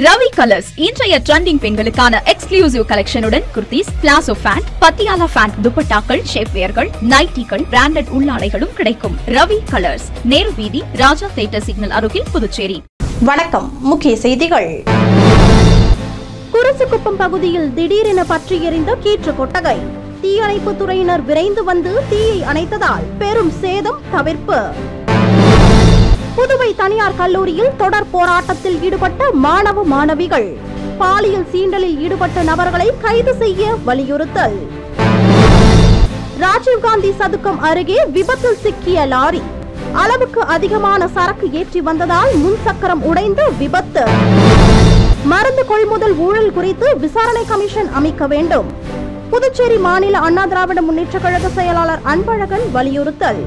Ravi colours இன்றைய trending பெண்களுக்கான exclusive கலெக்ஷனுடன் kurtis, palazzo pant, Patiala pant, துப்பட்டாக்கள், ஷேப்வேர்கள், நைட்டிகள், பிராண்டட் உள்ளாடைகளும் கிடைக்கும். ரவி கலர்ஸ், நேரு வீதி, ராஜா தியேட்டர் சிக்னல் அருகில், புதுச்சேரி. வணக்கம். முக்கிய செய்திகள். குருசுக்குப்பம் பகுதியில் திடீரென பற்றி எரிந்த கீற்று கொட்டகை. தீயணைப்பு துறையினர் விரைந்து வந்து தீயை அணைத்ததால் பெரும் சேதம் தவிர்ப்பு. புதுவை தனியார் கல்லூரியில் தொடர் போராட்டத்தில் ஈடுபட்ட மாணவ மாணவிகள். பாலியல் சீண்டலில் ஈடுபட்ட நபர்களை கைது செய்ய வலியுறுத்தல். ராஜீவ்காந்தி சதுக்கம் அருகே விபத்தில் சிக்கிய லாரி. அளவுக்கு அதிகமான சரக்கு ஏற்றி வந்ததால் முன்சக்கரம் உடைந்து விபத்து. மருந்து கொள்முதல் ஊழல் குறித்து விசாரணை கமிஷன் அமைக்க வேண்டும். புதுச்சேரி மாநில அண்ணா திராவிட முன்னேற்ற கழக செயலாளர் அன்பழகன் வலியுறுத்தல்.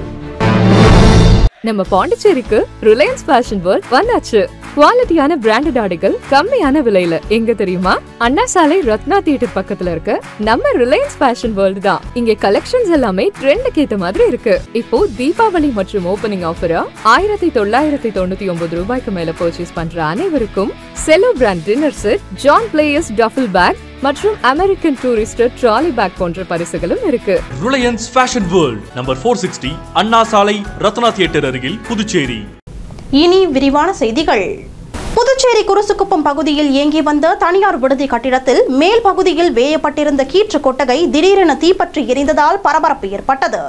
நம்ம பாண்டிச்சேரிக்கு ரிலையன்ஸ் ஃபேஷன் வேர்ல்ட் வந்தாச்சு. குவாலிட்டியான பிராண்டட் ஆடைகள் கம்மியான விலையில. எங்க தெரியுமா? அண்ணா சாலை ரத்னா தியேட்டர் பக்கத்துல இருக்க நம்ம ரிலையன்ஸ் ஃபேஷன் வேர்ல்ட் தான். இங்க கலெக்ஷன்ஸ் எல்லாமே ட்ரெண்டுக்கு ஏத்த மாதிரி இருக்கு. இப்போ தீபாவளி மற்றும் ஓபனிங் ஆஃபரா 1999 ரூபாய்க்கு மேல பர்ச்சேஸ் பண்ற அனைவருக்கும் Cello brand dinner set, John Players duffel bag மற்றும் அமெரிக்கன் டூரிஸ்டர் ட்ராலி பேக் போன்ற பரிசுகளும் இருக்கு. Reliance fashion world, number 460, Anna Salai, Ratna theatre அருகில், புதுச்சேரி. இனி விரிவான செய்திகள். புதுச்சேரி குருசுக்குப்பம் பகுதியில் இயங்கி வந்த தனியார் விடுதி கட்டிடத்தில் மேல் பகுதியில் வேயப்பட்டிருந்த கீற்று கொட்டகை திடீரென தீப்பற்றி எரிந்ததால் பரபரப்பு ஏற்பட்டது.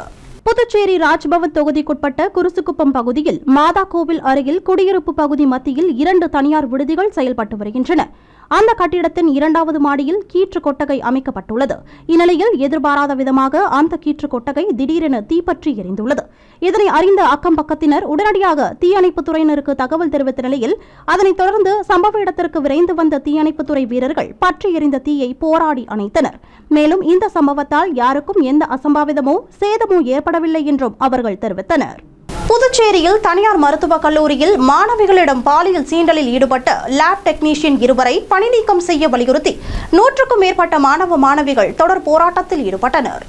புதுச்சேரி ராஜ்பவன் தொகுதிக்குட்பட்ட குருசுக்குப்பம் பகுதியில் மாதா கோவில் அருகில் குடியிருப்பு பகுதி மத்தியில் 2 தனியார் விடுதிகள் செயல்பட்டு வருகின்றன. அந்த கட்டிடத்தின் 2வது மாடியில் கீற்று கொட்டகை அமைக்கப்பட்டுள்ளது. இந்நிலையில் எதிர்பாராத விதமாக அந்த கீற்று கொட்டகை திடீரென தீப்பற்றி எரிந்துள்ளது. இதனை அறிந்த அக்கம் பக்கத்தினர் உடனடியாக தீயணைப்பு துறையினருக்கு தகவல் தெரிவித்த நிலையில் அதனைத் தொடர்ந்து சம்பவ இடத்திற்கு விரைந்து வந்த தீயணைப்புத்துறை வீரர்கள் பற்றி எரிந்த தீயை போராடி அணைத்தனர். மேலும் இந்த சம்பவத்தால் யாருக்கும் எந்த அசம்பாவிதமோ சேதமோ ஏற்படவில்லை என்றும் அவர்கள் தெரிவித்தனர். புதுச்சேரியில் தனியார் மருத்துவக் கல்லூரியில் மாணவிகளிடம் பாலியல் சீண்டலில் ஈடுபட்ட லேப் டெக்னீஷியன் 2 பணி நீக்கம் செய்ய வலியுறுத்தி 100க்கும் மேற்பட்ட மாணவ மாணவிகள் தொடர் போராட்டத்தில் ஈடுபட்டனர்.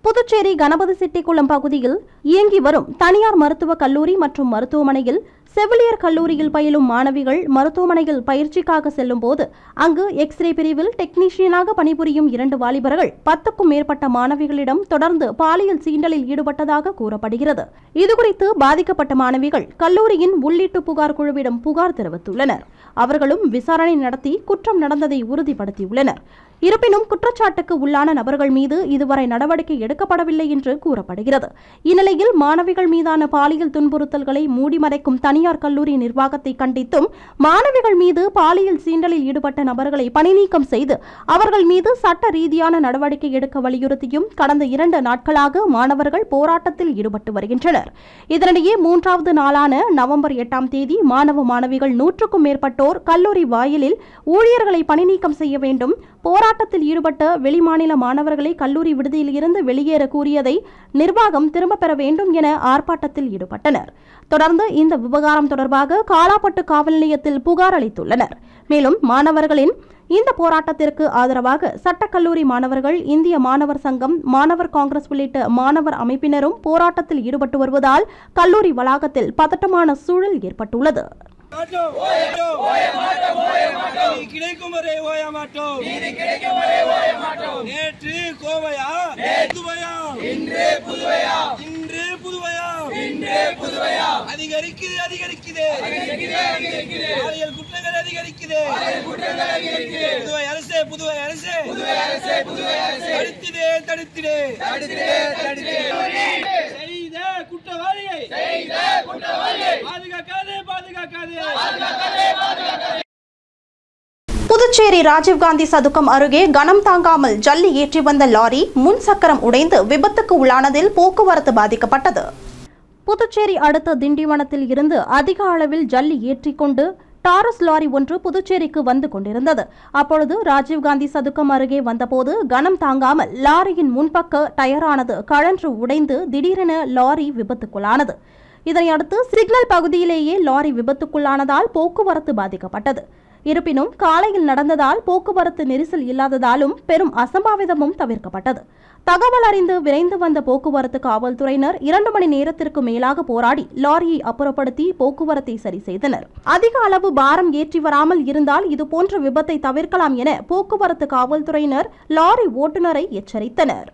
புதுச்சேரி கணபதி செட்டிக்குளம் பகுதியில் இயங்கி வரும் தனியார் மருத்துவக் கல்லூரி மற்றும் மருத்துவமனையில் செவிலியர் கல்லூரியில் பயிலும் மாணவிகள் மருத்துவமனையில் பயிற்சிக்காக செல்லும் போது அங்கு எக்ஸ்ரே பிரிவில் டெக்னீஷியனாக பணிபுரியும் 2 வாலிபர்கள் 10க்கும் மேற்பட்ட மாணவிகளிடம் தொடர்ந்து பாலியல் சீண்டலில் ஈடுபட்டதாக கூறப்படுகிறது. இதுகுறித்து பாதிக்கப்பட்ட மாணவிகள் கல்லூரியின் உள்ளீட்டு புகார் குழுவிடம் புகார் தெரிவித்துள்ளனர். அவர்களும் விசாரணை நடத்தி குற்றம் நடந்ததை உறுதிப்படுத்தியுள்ளனர். இருப்பினும் குற்றச்சாட்டுக்கு உள்ளான நபர்கள் மீது இதுவரை நடவடிக்கை எடுக்கப்படவில்லை என்று கூறப்படுகிறது. இந்நிலையில் மாணவிகள் மீதான பாலியல் துன்புறுத்தல்களை மூடிமறைக்கும் தனியார் கல்லூரி நிர்வாகத்தை கண்டித்தும் மாணவிகள் மீது பாலியல் சீண்டலில் ஈடுபட்ட நபர்களை பணிநீக்கம் செய்து அவர்கள் மீது சட்ட ரீதியான நடவடிக்கை எடுக்க வலியுறுத்தியும் கடந்த 2 நாட்களாக மாணவர்கள் போராட்டத்தில் ஈடுபட்டு வருகின்றனர். இதனிடையே 3வது நாளான நவம்பர் 8ஆம் தேதி மாணவ மாணவிகள் 100க்கும் மேற்பட்டோர் கல்லூரி வாயிலில் ஊழியர்களை பணிநீக்கம் செய்ய வேண்டும், போராட்டத்தில் ஈடுபட்ட வெளிமாநில மாணவர்களை கல்லூரி விடுதியில் இருந்து வெளியேற கூறியதை நிர்வாகம் திரும்ப பெற வேண்டும் என ஆர்ப்பாட்டத்தில் ஈடுபட்டனர். தொடர்ந்து இந்த விவகாரம் தொடர்பாக காலாப்பட்டு காவல் நிலையத்தில் புகார் அளித்துள்ளனர். மேலும் மாணவர்களின் இந்த போராட்டத்திற்கு ஆதரவாக சட்டக்கல்லூரி மாணவர்கள், இந்திய மாணவர் சங்கம், மாணவர் காங்கிரஸ் உள்ளிட்ட மாணவர் அமைப்பினரும் போராட்டத்தில் ஈடுபட்டு வருவதால் கல்லூரி வளாகத்தில் பதட்டமான சூழல் ஏற்பட்டுள்ளது. நேற்று கோவையா, அதிகரிக்குது பாலியல் குற்றங்கள் அதிகரிக்குது. புதுவை அரசு தடுத்திடு. செய்த குற்றவாளியை பாதுகாக்காதே. புதுச்சேரி ராஜீவ்காந்தி சதுக்கம் அருகே கனம் தாங்காமல் ஜல்லி ஏற்றி வந்த லாரி முன்சக்கரம் உடைந்து விபத்துக்கு உள்ளானதில் போக்குவரத்து பாதிக்கப்பட்டது. புதுச்சேரி அடுத்த திண்டிவனத்தில் இருந்து அதிக அளவில் ஜல்லி ஏற்றிக்கொண்டு டாரஸ் லாரி ஒன்று புதுச்சேரிக்கு வந்து கொண்டிருந்தது. அப்பொழுது ராஜீவ்காந்தி சதுக்கம் அருகே வந்தபோது கனம் தாங்காமல் லாரியின் முன்பக்க டயரானது கழன்று உடைந்து திடீரென லாரி விபத்துக்குள்ளானது. இதனையடுத்து சிக்னல் பகுதியிலேயே லாரி விபத்துக்குள்ளானதால் போக்குவரத்து பாதிக்கப்பட்டது. இருப்பினும் காலையில் நடந்ததால் போக்குவரத்து நெரிசல் இல்லாததாலும் பெரும் அசம்பாவிதமும் தவிர்க்கப்பட்டது. தகவல் அறிந்து விரைந்து வந்த போக்குவரத்து காவல்துறையினர் 2 மணி நேரத்திற்கு மேலாக போராடி லாரியை அப்புறப்படுத்தி போக்குவரத்தை சரி செய்தனர். அதிக அளவு பாரம் ஏற்றி வராமல் இருந்தால் இதுபோன்ற விபத்தை தவிர்க்கலாம் என போக்குவரத்து காவல்துறையினர் லாரி ஓட்டுநரை எச்சரித்தனர்.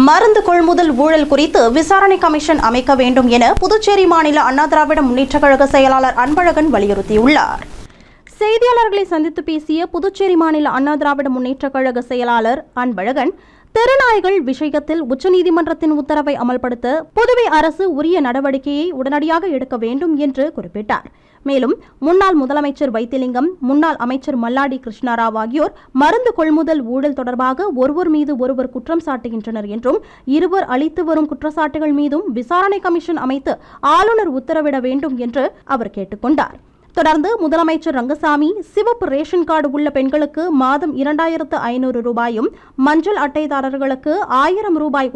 மருந்து கொள்முதல் ஊழல் குறித்து விசாரணை கமிஷன் அமைக்க வேண்டும் என புதுச்சேரி மாநில அண்ணா திராவிட முன்னேற்ற கழக செயலாளர் அன்பழகன் வலியுறுத்தியுள்ளார். செய்தியாளர்களை சந்தித்து பேசிய புதுச்சேரி மாநில அண்ணா திராவிட முன்னேற்ற கழக செயலாளர் அன்பழகன், தெருநாய்கள் விஷயத்தில் உச்சநீதிமன்றத்தின் உத்தரவை அமல்படுத்த புதுவை அரசு உரிய நடவடிக்கையை உடனடியாக எடுக்க வேண்டும் என்று குறிப்பிட்டார். மேலும் முன்னாள் முதலமைச்சர் வைத்திலிங்கம், முன்னாள் அமைச்சர் மல்லாடி கிருஷ்ணராவ் ஆகியோர் மருந்து கொள்முதல் ஊழல் தொடர்பாக ஒருவர் மீது ஒருவர் குற்றம் சாட்டுகின்றனர் என்றும் இருவர் அளித்து வரும் குற்றச்சாட்டுகள் மீதும் விசாரணை கமிஷன் அமைத்து ஆளுநர் உத்தரவிட வேண்டும் என்று அவர் கேட்டுக்கொண்டார். தொடர்ந்து முதலமைச்சர் ரங்கசாமி சிவப்பு ரேஷன் கார்டு உள்ள பெண்களுக்கு மாதம் 2500 ரூபாயும், மஞ்சள் அட்டைதாரர்களுக்கு 1000 ரூபாய்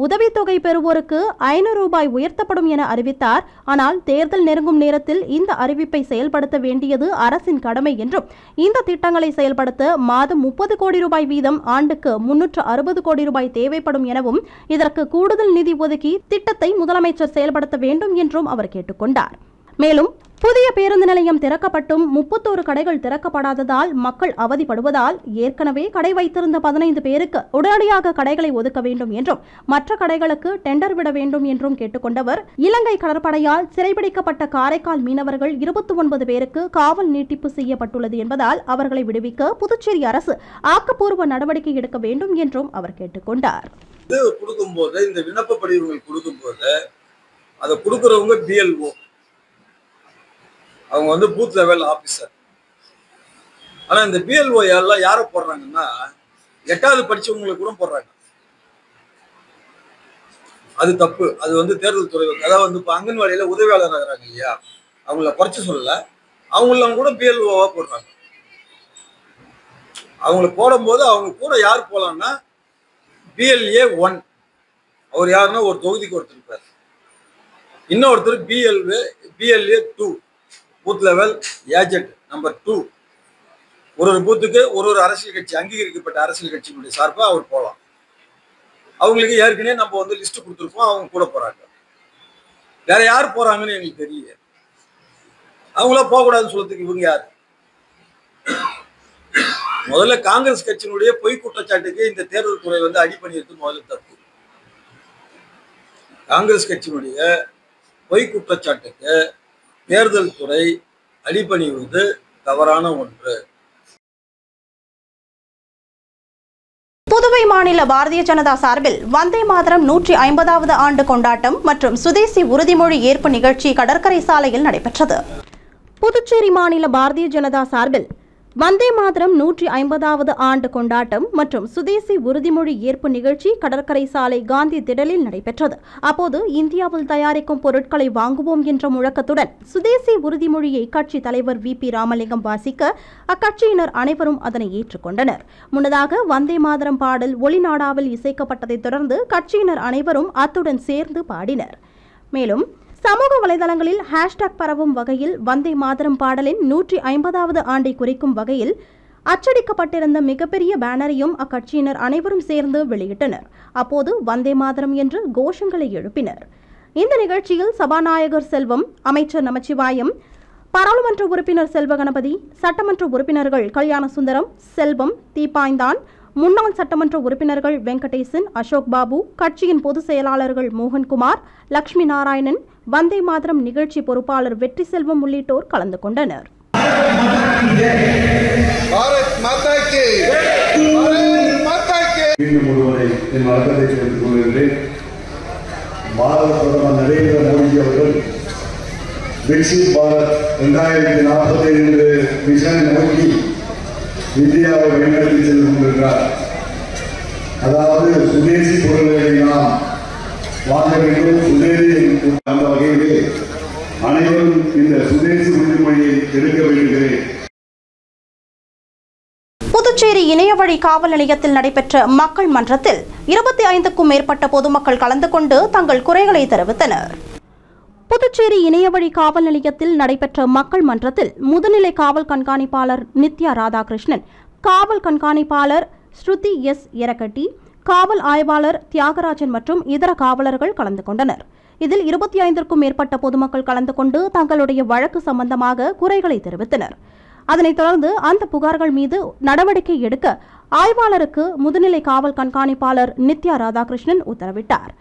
உதவித்தொகை பெறுவோருக்கு 500 ரூபாய் உயர்த்தப்படும் என அறிவித்தார். ஆனால் தேர்தல் நெருங்கும் நேரத்தில் இந்த அறிவிப்பை செயல்படுத்த வேண்டியது அரசின் கடமை என்றும் இந்த திட்டங்களை செயல்படுத்த மாதம் 30 கோடி ரூபாய் வீதம் ஆண்டுக்கு 360 கோடி ரூபாய் தேவைப்படும் எனவும் இதற்கு கூடுதல் நிதி ஒதுக்கி திட்டத்தை முதலமைச்சர் செயல்படுத்த வேண்டும் என்றும் அவர் கேட்டுக்கொண்டார். மேலும் புதிய பேருந்து நிலையம் திறக்கப்பட்டும் 31 கடைகள் திறக்கப்படாததால் மக்கள் அவதிப்படுவதால் ஏற்கனவே கடை வைத்திருந்த 15 பேருக்கு உடனடியாக கடைகளை ஒதுக்க வேண்டும் என்றும் மற்ற கடைகளுக்கு டெண்டர் விட வேண்டும் என்றும் கேட்டுக்கொண்டவர், இலங்கை கடற்படையால் சிறைபிடிக்கப்பட்ட காரைக்கால் மீனவர்கள் 29 பேருக்கு காவல் நீட்டிப்பு செய்யப்பட்டுள்ளது என்பதால் அவர்களை விடுவிக்க புதுச்சேரி அரசு ஆக்கப்பூர்வ நடவடிக்கை எடுக்க வேண்டும் என்றும் அவர் கேட்டுக்கொண்டார். கொடுக்கும்போது இந்த விண்ணப்ப படிவங்கள் கொடுக்கும்போது அதை கொடுக்குறவங்க BLO, அவங்க வந்து பூத் லெவல் ஆபீசர். ஆனா இந்த BLO எல்லாம் யாரை போடுறாங்கன்னா 8வது படிச்சவங்களுக்கு கூட போடுறாங்க. அது தப்பு. அது வந்து தேர்தல் துறை அதாவது வந்து இப்போ அங்கன்வாடியில உதவியாளர் ஆகிறாங்க இல்லையா, அவங்கள குறைச்சு சொல்லல, அவங்கள கூட BLO-வா போடுறாங்க. அவங்களை போடும்போது அவங்க கூட யார் போலாம்னா BLA 1, அவர் யாருன்னா ஒரு தொகுதிக்கு ஒருத்தர் இருப்பார். இன்னொருத்தர் BLA 2, booth level agent number 2. ஒரு பூத்துக்கு ஒரு அரசியல் கட்சி, அங்கீகரிக்கப்பட்ட அரசியல் கட்சியினுடைய சார்பா அவர் போகலாம். அவங்களுக்கு ஏற்கனவே நம்ம வந்து லிஸ்ட் கொடுத்துருப்போம், அவங்க கூட போறாங்க. வேற யார் போறாங்கன்னு எங்களுக்கு தெரியல. அவங்கள போகக்கூடாதுன்னு சொல்றதுக்கு இவங்க யாரு? முதல்ல காங்கிரஸ் கட்சியினுடைய பொய் குற்றச்சாட்டுக்கு இந்த தேர்தல் துறை வந்து அடி பண்ணியிருக்கு. முதல்ல தப்பு. காங்கிரஸ் கட்சியினுடைய பொய் குற்றச்சாட்டுக்கு தேர்தல் துறை அடிபணிவது தவறான ஒன்று. புதுவை மாநில பாரதிய ஜனதா சார்பில் வந்தே மாதரம் 150வது ஆண்டு கொண்டாட்டம் மற்றும் சுதேசி உறுதிமொழி ஏற்பு நிகழ்ச்சி கடற்கரை சாலையில் நடைபெற்றது. புதுச்சேரி மாநில பாரதிய ஜனதா சார்பில் வந்தே மாதரம் 150வது ஆண்டு கொண்டாட்டம் மற்றும் சுதேசி உறுதிமொழி ஏற்பு நிகழ்ச்சி கடற்கரை சாலை காந்தி திடலில் நடைபெற்றது. அப்போது இந்தியாவில் தயாரிக்கும் பொருட்களை வாங்குவோம் என்ற முழக்கத்துடன் சுதேசி உறுதிமொழியை கட்சி தலைவர் VP ராமலிங்கம் வாசிக்க அக்கட்சியினர் அனைவரும் அதனை ஏற்றுக்கொண்டனர். முன்னதாக வந்தே மாதரம் பாடல் ஒளிநாடாவில் இசைக்கப்பட்டதைத் தொடர்ந்து கட்சியினர் அனைவரும் அத்துடன் சேர்ந்து பாடினர். மேலும் சமூக வலைதளங்களில் ஹேஷ்டாக் பரவும் வகையில் வந்தே மாதரம் பாடலின் 150வது ஆண்டை குறிக்கும் வகையில் அச்சடிக்கப்பட்டிருந்த மிகப்பெரிய பேனரையும் அக்கட்சியினர் அனைவரும் சேர்ந்து வெளியிட்டனர். அப்போது வந்தே மாதரம் என்று கோஷங்களை எழுப்பினர். இந்த நிகழ்ச்சியில் சபாநாயகர் செல்வம், அமைச்சர் நமச்சிவாயம், பாராளுமன்ற உறுப்பினர் செல்வ கணபதி, சட்டமன்ற உறுப்பினர்கள் கல்யாணசுந்தரம், செல்வம், தீபாய்ந்தான், முன்னாள் சட்டமன்ற உறுப்பினர்கள் வெங்கடேசன், அசோக் பாபு, கட்சியின் பொதுச் செயலாளர்கள் மோகன்குமார், லட்சுமி நாராயணன், வந்தே மாதரம் நிகழ்ச்சி பொறுப்பாளர் வெற்றி செல்வம் உள்ளிட்டோர் கலந்து கொண்டனர். பாரத பிரதமர் நரேந்திர மோடி அவர்கள் விக்சித் பாரத் 2045 மிஷனை நோக்கி இந்தியாவை வழிநடத்தி சென்று கொண்டிருக்கிறார். அதாவது சுதேசி பொருட்களை நாம் வாங்க வேண்டும். சுதேசி அந்த வகையிலே அனைவரும் இந்த சுதேசி உறுதிமொழியை எடுக்க வேண்டுகிறேன். புதுச்சேரி இணையவழி காவல் நிலையத்தில் நடைபெற்ற மக்கள் மன்றத்தில் 25க்கும் மேற்பட்ட பொதுமக்கள் கலந்து கொண்டு தங்கள் குறைகளை தெரிவித்தனர். புதுச்சேரி இணையவழி காவல் நிலையத்தில் நடைபெற்ற மக்கள் மன்றத்தில் முதுநிலை காவல் கண்காணிப்பாளர் நித்யா ராதாகிருஷ்ணன், காவல் கண்காணிப்பாளர் ஸ்ருதி எஸ் எரகட்டி, காவல் ஆய்வாளர் தியாகராஜன் மற்றும் இதர காவலர்கள் கலந்து கொண்டனர். இதில் 25க்கும் மேற்பட்ட பொதுமக்கள் கலந்து கொண்டு தங்களுடைய வழக்கு சம்பந்தமாக குறைகளை தெரிவித்தனர். அதனைத் தொடர்ந்து அந்த புகார்கள் மீது நடவடிக்கை எடுக்க ஆய்வாளருக்கு முதுநிலை காவல் கண்காணிப்பாளர் நித்யா ராதாகிருஷ்ணன் உத்தரவிட்டார்.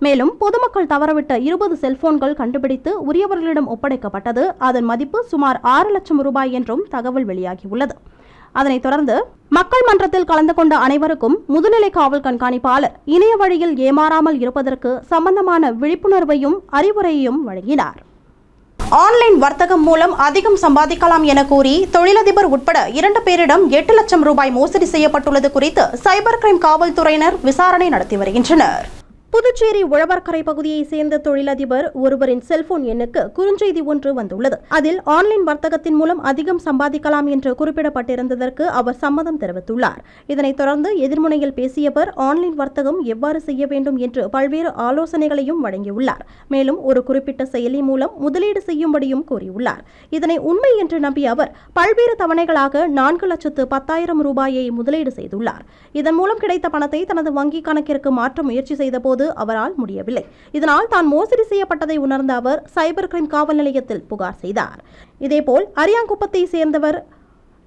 மேலும் பொதுமக்கள் தவறவிட்ட 20 செல்போன்கள் கண்டுபிடித்து உரியவர்களிடம் ஒப்படைக்கப்பட்டது. அதன் மதிப்பு சுமார் 6 லட்சம் ரூபாய் என்றும் தகவல் வெளியாகியுள்ளது. அதனைத் தொடர்ந்து மக்கள் மன்றத்தில் கலந்து கொண்ட அனைவருக்கும் முதுநிலை காவல் கண்காணிப்பாளர் இணைய வழியில் ஏமாறாமல் இருப்பதற்கு சம்பந்தமான விழிப்புணர்வையும் அறிவுரையையும் வழங்கினார். ஆன்லைன் வர்த்தகம் மூலம் அதிகம் சம்பாதிக்கலாம் என கூறி தொழிலதிபர் உட்பட 2 பேரிடம் 8 லட்சம் ரூபாய் மோசடி செய்யப்பட்டுள்ளது குறித்து சைபர் கிரைம் காவல்துறையினர் விசாரணை நடத்தி வருகின்றனர். புதுச்சேரி உழவர்கரை பகுதியை சேர்ந்த தொழிலதிபர் ஒருவரின் செல்போன் எண்ணுக்கு குறுஞ்செய்தி ஒன்று வந்துள்ளது. அதில் ஆன்லைன் வர்த்தகத்தின் மூலம் அதிகம் சம்பாதிக்கலாம் என்று குறிப்பிடப்பட்டிருந்ததற்கு அவர் சம்மதம் தெரிவித்துள்ளார். இதனைத் தொடர்ந்து எதிர்முனையில் பேசியவர் ஆன்லைன் வர்த்தகம் எவ்வாறு செய்ய வேண்டும் என்று பல்வேறு ஆலோசனைகளையும் வழங்கியுள்ளார். மேலும் ஒரு குறிப்பிட்ட செயலி மூலம் முதலீடு செய்யும்படியும் கூறியுள்ளார். இதனை உண்மை என்று நம்பிய அவர் பல்வேறு தவணைகளாக 4,10,000 ரூபாயை முதலீடு செய்துள்ளார். இதன் மூலம் கிடைத்த பணத்தை தனது வங்கி கணக்கிற்கு மாற்ற முயற்சி செய்தபோது அவரால் முடியவில்லை. இதனால் தான் மோசடி செய்யப்பட்டதை உணர்ந்த அவர் சைபர் கிரைம் காவல் நிலையத்தில் புகார் செய்தார். இதேபோல் அரியாங்குப்பத்தை சேர்ந்தவர்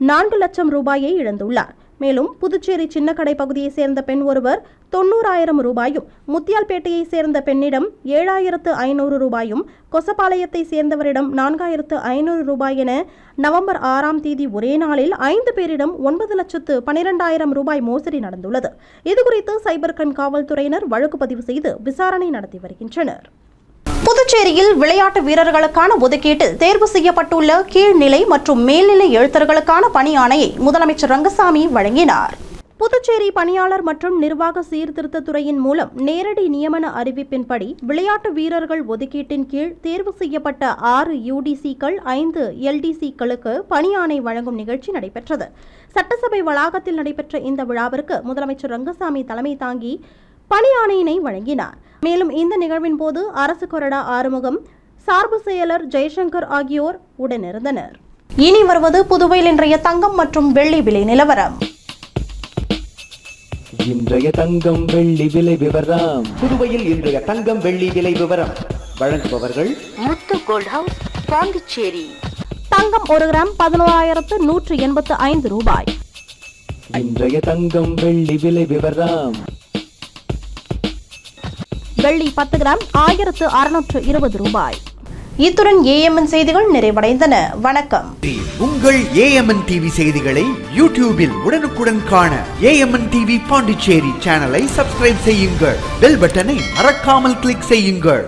4 லட்சம் ரூபாயை இழந்துள்ளார். மேலும் புதுச்சேரி சின்னக்கடை பகுதியை சேர்ந்த பெண் ஒருவர் 90,000 ரூபாயும், முத்தியால்பேட்டையை சேர்ந்த பெண்ணிடம் 7,500 ரூபாயும், கொசப்பாளையத்தை சேர்ந்தவரிடம் 4,500 ரூபாய் என நவம்பர் 6ஆம் தேதி ஒரே நாளில் 5 பேரிடம் 9,12,000 ரூபாய் மோசடி நடந்துள்ளது. இதுகுறித்து சைபர் கிரைம் காவல்துறையினர் வழக்கு பதிவு செய்து விசாரணை நடத்தி வருகின்றனர். புதுச்சேரியில் விளையாட்டு வீரர்களுக்கான ஒதுக்கீட்டில் தேர்வு செய்யப்பட்டுள்ள கீழ்நிலை மற்றும் மேல்நிலை எழுத்தர்களுக்கான பணி ஆணையை முதலமைச்சர் ரங்கசாமி வழங்கினார். புதுச்சேரி பணியாளர் மற்றும் நிர்வாக சீர்திருத்த துறையின் மூலம் நேரடி நியமன அறிவிப்பின்படி விளையாட்டு வீரர்கள் ஒதுக்கீட்டின் கீழ் தேர்வு செய்யப்பட்ட 6 UDC-க்கள் 5 LDC-க்களுக்கு பணி ஆணை வழங்கும் நிகழ்ச்சி நடைபெற்றது. சட்டசபை வளாகத்தில் நடைபெற்ற இந்த விழாவிற்கு முதலமைச்சர் ரங்கசாமி தலைமை தாங்கி பணி ஆணையினை வழங்கினார். மேலும் இந்த நிகழ்வின் போது அரசு கொறடா ஆறுமுகம், சார்பு செயலர் ஜெய்சங்கர் ஆகியோர் உடனிருந்தனர். இனி வருவது புதுவையில் இன்றைய தங்கம் மற்றும் வெள்ளி விலை நிலவரம். இன்றைய தங்கம் வெள்ளி விலை விவரம். புதுவையில் இன்றைய தங்கம் வெள்ளி விலை விவரம் வழங்குபவர்கள் முத்து கோல்ட் ஹவுஸ், பாண்டிச்சேரி. தங்கம் 1 கிராம் 11,185 ரூபாய். இன்றைய தங்கம் வெள்ளி விலை விவரம். வெள்ளி 10 கிராம் 1,620 ரூபாய். இத்துடன் AMN செய்திகள் நிறைவடைந்தன. வணக்கம். உங்கள் AMN TV செய்திகளை யூடியூபில் உடனுக்குடன் காண AMN TV பாண்டிச்சேரி சேனலை சப்ஸ்கிரைப் செய்யுங்கள். பெல் பட்டனை மறக்காமல் கிளிக் செய்யுங்கள்.